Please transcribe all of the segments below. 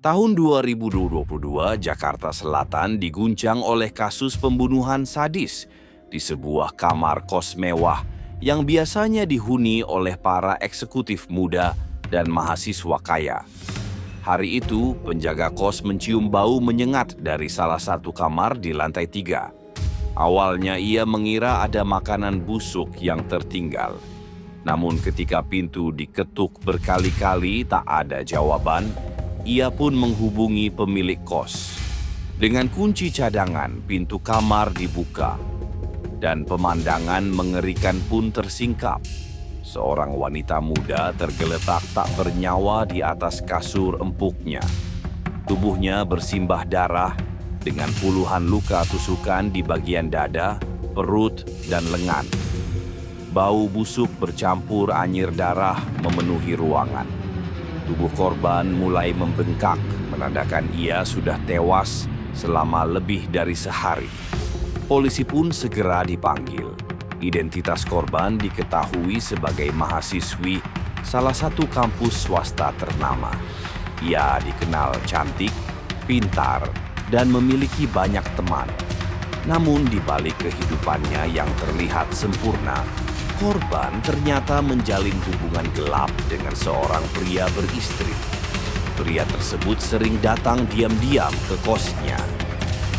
Tahun 2022, Jakarta Selatan diguncang oleh kasus pembunuhan sadis di sebuah kamar kos mewah yang biasanya dihuni oleh para eksekutif muda dan mahasiswa kaya. Hari itu, penjaga kos mencium bau menyengat dari salah satu kamar di lantai 3. Awalnya ia mengira ada makanan busuk yang tertinggal. Namun ketika pintu diketuk berkali-kali tak ada jawaban, ia pun menghubungi pemilik kos. Dengan kunci cadangan, pintu kamar dibuka dan pemandangan mengerikan pun tersingkap. Seorang wanita muda tergeletak tak bernyawa di atas kasur empuknya. Tubuhnya bersimbah darah dengan puluhan luka tusukan di bagian dada, perut, dan lengan. Bau busuk bercampur anyir darah memenuhi ruangan. Tubuh korban mulai membengkak, menandakan ia sudah tewas selama lebih dari sehari. Polisi pun segera dipanggil. Identitas korban diketahui sebagai mahasiswi salah satu kampus swasta ternama. Ia dikenal cantik, pintar, dan memiliki banyak teman. Namun di balik kehidupannya yang terlihat sempurna, korban ternyata menjalin hubungan gelap dengan seorang pria beristri. Pria tersebut sering datang diam-diam ke kosnya.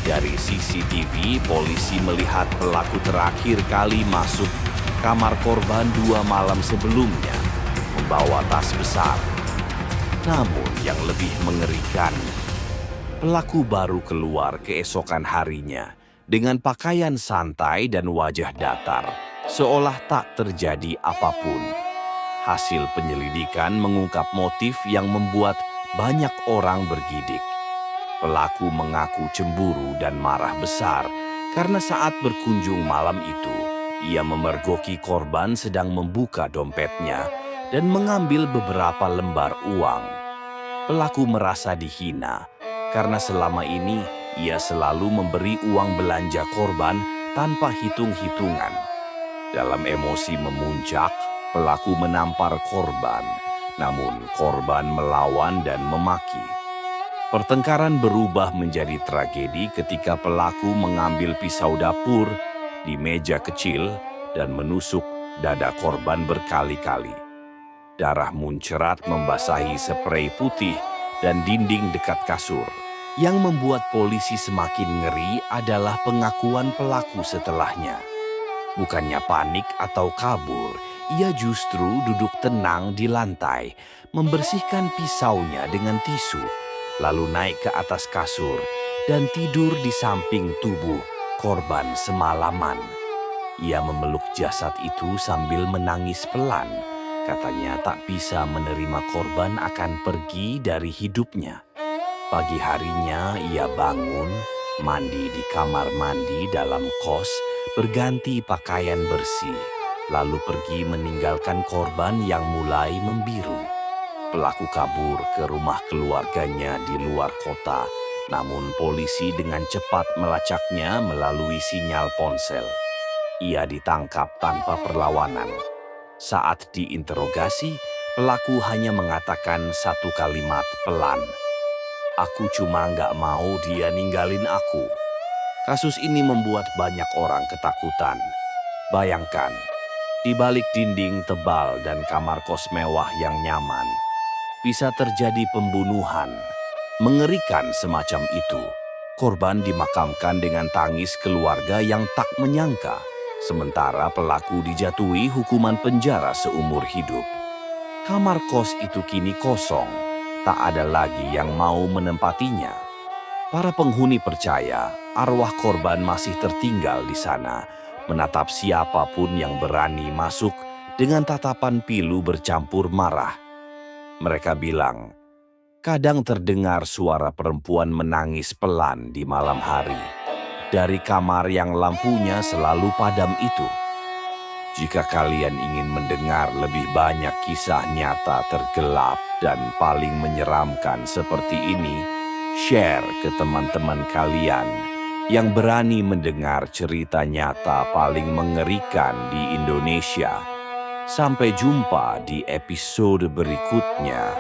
Dari CCTV, polisi melihat pelaku terakhir kali masuk kamar korban 2 malam sebelumnya, membawa tas besar. Namun yang lebih mengerikan, pelaku baru keluar keesokan harinya dengan pakaian santai dan wajah datar, seolah tak terjadi apapun. Hasil penyelidikan mengungkap motif yang membuat banyak orang bergidik. Pelaku mengaku cemburu dan marah besar karena saat berkunjung malam itu, ia memergoki korban sedang membuka dompetnya dan mengambil beberapa lembar uang. Pelaku merasa dihina karena selama ini ia selalu memberi uang belanja korban tanpa hitung-hitungan. Dalam emosi memuncak, pelaku menampar korban, namun korban melawan dan memaki. Pertengkaran berubah menjadi tragedi ketika pelaku mengambil pisau dapur di meja kecil dan menusuk dada korban berkali-kali. Darah muncerat membasahi sprei putih dan dinding dekat kasur. Yang membuat polisi semakin ngeri adalah pengakuan pelaku setelahnya. Bukannya panik atau kabur, ia justru duduk tenang di lantai, membersihkan pisaunya dengan tisu, lalu naik ke atas kasur dan tidur di samping tubuh korban semalaman. Ia memeluk jasad itu sambil menangis pelan. Katanya tak bisa menerima korban akan pergi dari hidupnya. Pagi harinya ia bangun, mandi di kamar mandi dalam kos, berganti pakaian bersih, lalu pergi meninggalkan korban yang mulai membiru. Pelaku kabur ke rumah keluarganya di luar kota, namun polisi dengan cepat melacaknya melalui sinyal ponsel. Ia ditangkap tanpa perlawanan. Saat diinterogasi, pelaku hanya mengatakan satu kalimat pelan. "Aku cuma nggak mau dia ninggalin aku." Kasus ini membuat banyak orang ketakutan. Bayangkan, di balik dinding tebal dan kamar kos mewah yang nyaman, bisa terjadi pembunuhan. Mengerikan semacam itu. Korban dimakamkan dengan tangis keluarga yang tak menyangka, sementara pelaku dijatuhi hukuman penjara seumur hidup. Kamar kos itu kini kosong, tak ada lagi yang mau menempatinya. Para penghuni percaya arwah korban masih tertinggal di sana, menatap siapapun yang berani masuk dengan tatapan pilu bercampur marah. Mereka bilang, kadang terdengar suara perempuan menangis pelan di malam hari dari kamar yang lampunya selalu padam itu. Jika kalian ingin mendengar lebih banyak kisah nyata tergelap dan paling menyeramkan seperti ini, share ke teman-teman kalian yang berani mendengar cerita nyata paling mengerikan di Indonesia. Sampai jumpa di episode berikutnya.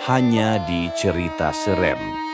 hanya di Cerita Serem.